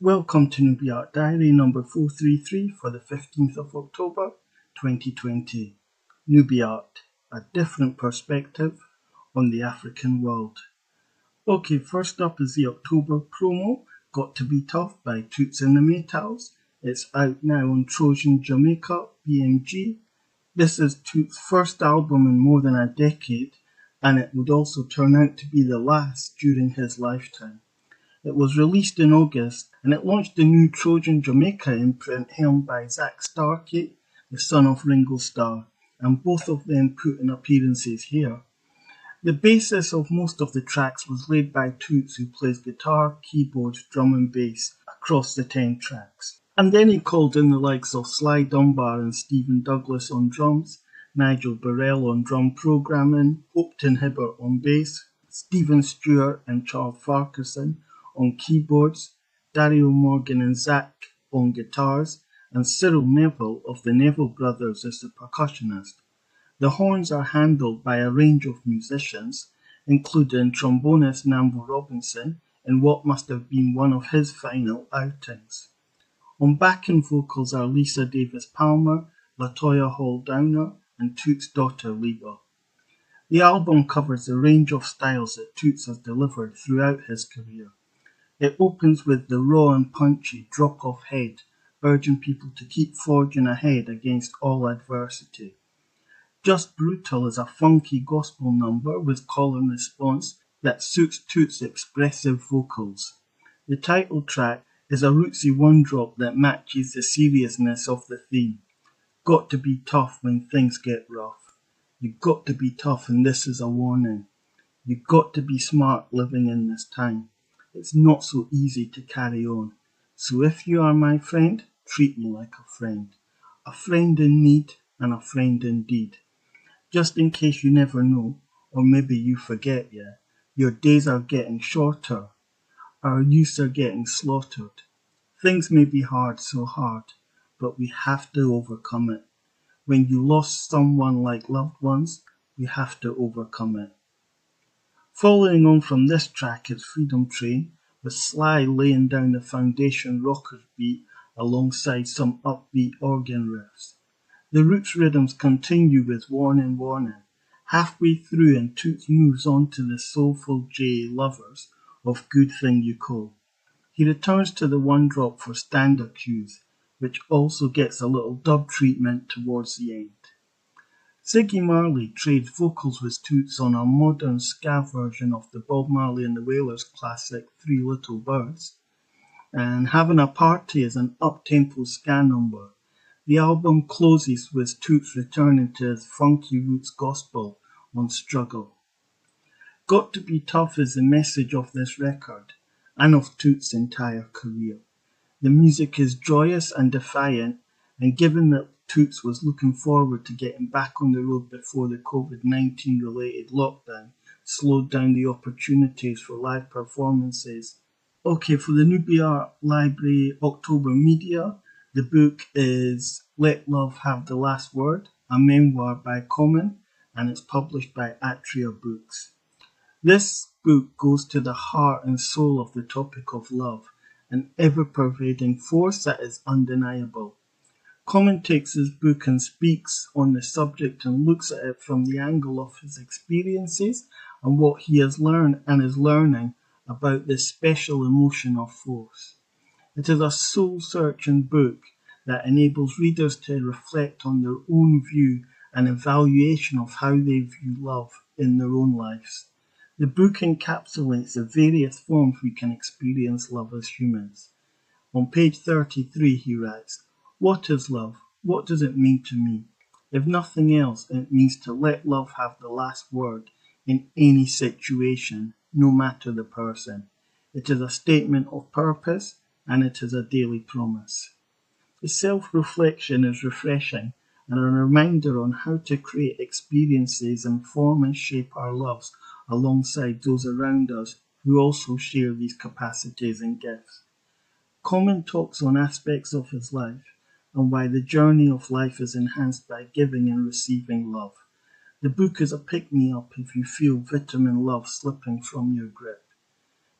Welcome to NUBIART Diary number 433 for the 15th of October 2020. NUBIART, a different perspective on the African world. Okay, first up is the October promo, Got to Be Tough by Toots and the Maytals. It's out now on Trojan, Jamaica, BMG. This is Toots' first album in more than a decade, and it would also turn out to be the last during his lifetime. It was released in August, and it launched the new Trojan Jamaica imprint helmed by Zach Starkey, the son of Ringo Starr, and both of them put in appearances here. The basis of most of the tracks was laid by Toots, who plays guitar, keyboard, drum and bass across the 10 tracks. And then he called in the likes of Sly Dunbar and Stephen Douglas on drums, Nigel Burrell on drum programming, Hopton Hibbert on bass, Stephen Stewart and Charles Farquharson on keyboards, Dario Morgan and Zach on guitars, and Cyril Neville of the Neville Brothers as the percussionist. The horns are handled by a range of musicians, including trombonist Nambo Robinson in what must have been one of his final outings. On backing vocals are Lisa Davis Palmer, Latoya Hall Downer, and Toots' daughter Leba. The album covers a range of styles that Toots has delivered throughout his career. It opens with the raw and punchy Drop-Off Head, urging people to keep forging ahead against all adversity. Just Brutal is a funky gospel number with call and response that suits Toots' expressive vocals. The title track is a rootsy one-drop that matches the seriousness of the theme. Got to be tough when things get rough. You've got to be tough and this is a warning. You've got to be smart living in this time. It's not so easy to carry on. So if you are my friend, treat me like a friend in need and a friend indeed. Just in case you never know, or maybe you forget, your days are getting shorter. Our youths are getting slaughtered. Things may be hard, so hard, but we have to overcome it. When you lost someone like loved ones, we have to overcome it. Following on from this track is Freedom Train, with Sly laying down the foundation rockers beat alongside some upbeat organ riffs. The roots rhythms continue with Warning Warning. Halfway through and Toots moves on to the soulful J Lovers of Good Thing You Call. He returns to the one drop for standard cues, which also gets a little dub treatment towards the end. Ziggy Marley trades vocals with Toots on a modern ska version of the Bob Marley and the Wailers classic Three Little Birds, and Having a Party is an up-tempo ska number. The album closes with Toots returning to his funky roots gospel on Struggle. Got to Be Tough is the message of this record and of Toots' entire career. The music is joyous and defiant, and given that Toots was looking forward to getting back on the road before the COVID-19 related lockdown slowed down the opportunities for live performances. Okay, for the NUBIART Library October Media, the book is Let Love Have the Last Word, a memoir by Common, and it's published by Atria Books. This book goes to the heart and soul of the topic of love, an ever-pervading force that is undeniable. Common takes his book and speaks on the subject and looks at it from the angle of his experiences and what he has learned and is learning about this special emotion of force. It is a soul-searching book that enables readers to reflect on their own view and evaluation of how they view love in their own lives. The book encapsulates the various forms we can experience love as humans. On page 33 he writes, "What is love? What does it mean to me? If nothing else, it means to let love have the last word in any situation, no matter the person. It is a statement of purpose, and it is a daily promise." The self-reflection is refreshing and a reminder on how to create experiences and form and shape our loves alongside those around us who also share these capacities and gifts. Common talks on aspects of his life and why the journey of life is enhanced by giving and receiving love. The book is a pick-me-up if you feel vitamin love slipping from your grip.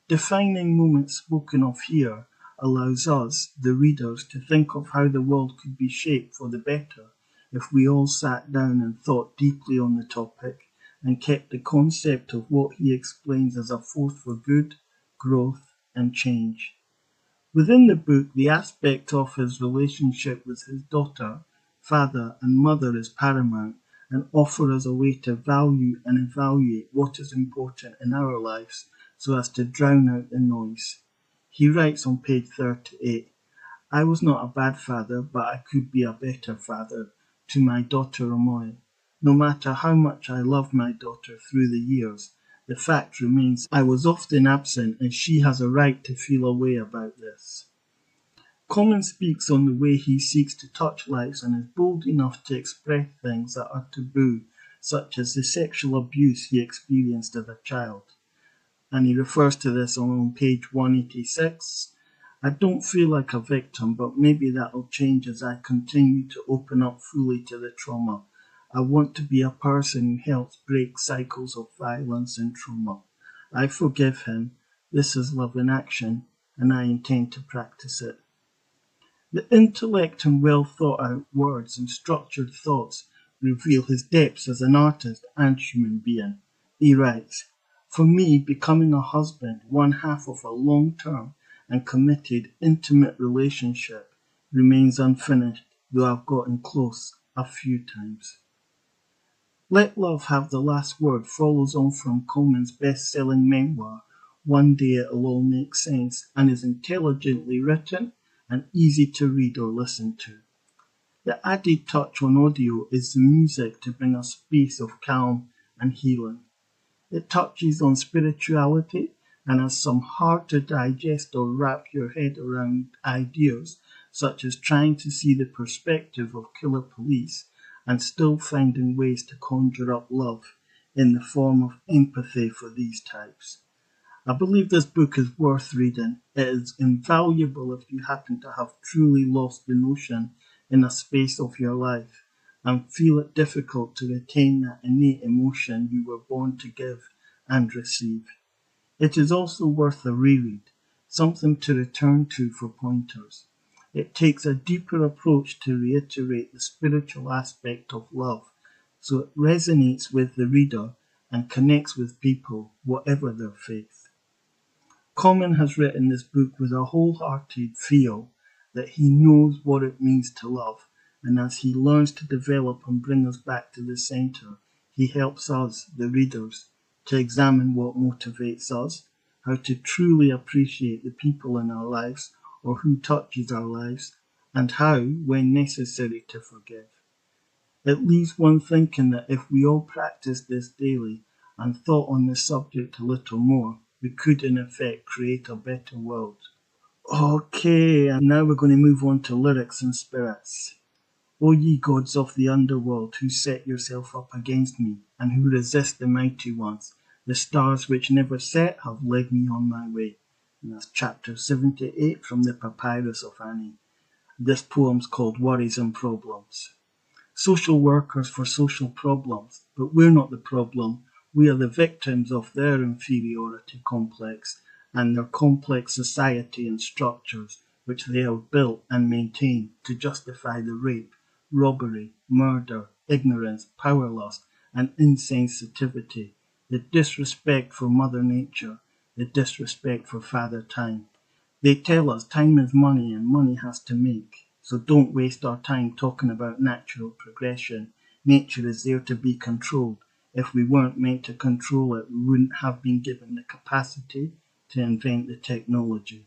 Defining moments spoken of here allows us, the readers, to think of how the world could be shaped for the better if we all sat down and thought deeply on the topic and kept the concept of what he explains as a force for good, growth, and change. Within the book, the aspect of his relationship with his daughter, father, and mother is paramount and offers a way to value and evaluate what is important in our lives so as to drown out the noise. He writes on page 38, I was not a bad father, but I could be a better father to my daughter Amoy. No matter how much I loved my daughter through the years, the fact remains I was often absent and she has a right to feel a way about this. Common speaks on the way he seeks to touch lives and is bold enough to express things that are taboo, such as the sexual abuse he experienced as a child. And he refers to this on page 186. I don't feel like a victim, but maybe that'll change as I continue to open up fully to the trauma. I want to be a person who helps break cycles of violence and trauma. I forgive him. This is love in action, and I intend to practice it. The intellect and well thought out words and structured thoughts reveal his depths as an artist and human being. He writes, for me, becoming a husband, one half of a long-term and committed, intimate relationship, remains unfinished, though I've gotten close a few times. Let Love Have the Last Word follows on from Coleman's best-selling memoir, One Day It'll All Make Sense, and is intelligently written and easy to read or listen to. The added touch on audio is the music to bring a space of calm and healing. It touches on spirituality and has some hard to digest or wrap your head around ideas such as trying to see the perspective of killer police and still finding ways to conjure up love in the form of empathy for these types. I believe this book is worth reading. It is invaluable if you happen to have truly lost the notion in a space of your life and feel it difficult to retain that innate emotion you were born to give and receive. It is also worth a reread, something to return to for pointers. It takes a deeper approach to reiterate the spiritual aspect of love, so it resonates with the reader and connects with people, whatever their faith. Common has written this book with a wholehearted feel that he knows what it means to love, and as he learns to develop and bring us back to the centre, he helps us, the readers, to examine what motivates us, how to truly appreciate the people in our lives or who touches our lives, and how, when necessary, to forgive. It leaves one thinking that if we all practiced this daily and thought on the subject a little more, we could in effect create a better world. Okay, and now we're going to move on to lyrics and spirits. O ye gods of the underworld, who set yourself up against me, and who resist the mighty ones, the stars which never set have led me on my way. And that's chapter 78 from the Papyrus of Annie. This poem's called Worries and Problems. Social workers for social problems, but we're not the problem. We are the victims of their inferiority complex and their complex society and structures which they have built and maintained to justify the rape, robbery, murder, ignorance, power lust, and insensitivity, the disrespect for Mother Nature, the disrespect for Father Time. They tell us time is money and money has to make. So don't waste our time talking about natural progression. Nature is there to be controlled. If we weren't meant to control it, we wouldn't have been given the capacity to invent the technology.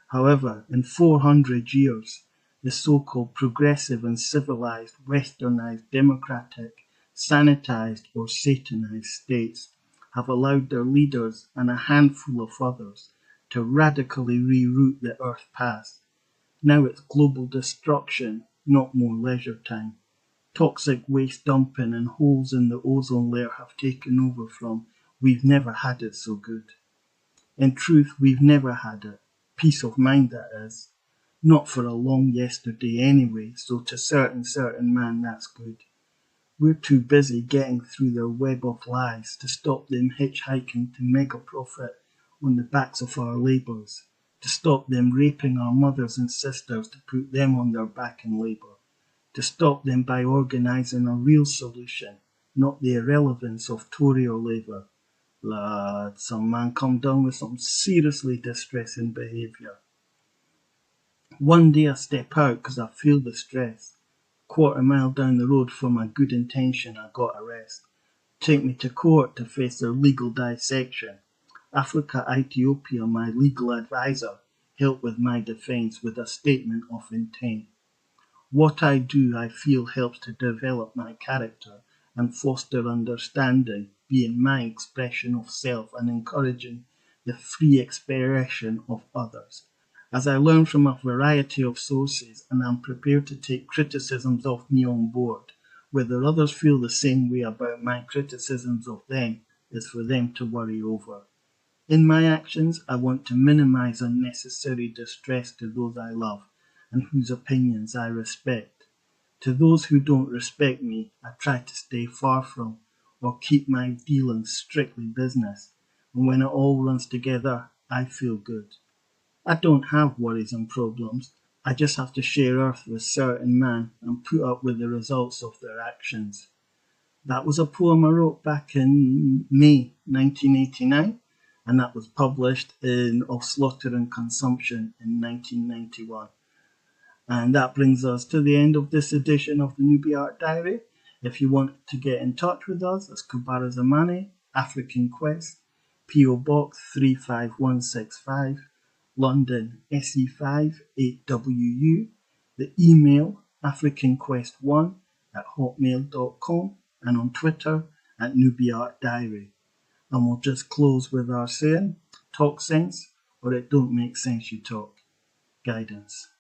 However, in 400 years, the so-called progressive and civilized, westernized, democratic, sanitized or satanized states have allowed their leaders and a handful of others to radically reroute the Earth past. Now it's global destruction, not more leisure time. Toxic waste dumping and holes in the ozone layer have taken over from we've never had it so good. In truth, we've never had it. Peace of mind, that is. Not for a long yesterday anyway, so to certain man that's good. We're too busy getting through their web of lies to stop them hitchhiking to mega profit on the backs of our labours. to stop them raping our mothers and sisters to put them on their back in labour, to stop them by organising a real solution, not the irrelevance of Tory or Labour. Lad, some man come down with some seriously distressing behaviour. One day I step out 'cause I feel the stress. Quarter mile down the road from my good intention I got arrest. Take me to court to face their legal dissection. Africa Ethiopia, my legal advisor, helped with my defence with a statement of intent. What I do, I feel, helps to develop my character and foster understanding, being my expression of self and encouraging the free expression of others. As I learn from a variety of sources and am prepared to take criticisms of me on board, whether others feel the same way about my criticisms of them is for them to worry over. In my actions, I want to minimize unnecessary distress to those I love and whose opinions I respect. To those who don't respect me, I try to stay far from or keep my dealings strictly business. And when it all runs together, I feel good. I don't have worries and problems. I just have to share earth with certain men and put up with the results of their actions. That was a poem I wrote back in May 1989, and that was published in Of Slaughter and Consumption in 1991. And that brings us to the end of this edition of the NUBIART Diary. If you want to get in touch with us, it's Kubara Zamani, African Quest, PO Box 35165, London SE5 8WU. The email africanquest1@hotmail.com, and on Twitter at NUBIART Diary. And we'll just close with our saying, talk sense, or it don't make sense you talk. Guidance.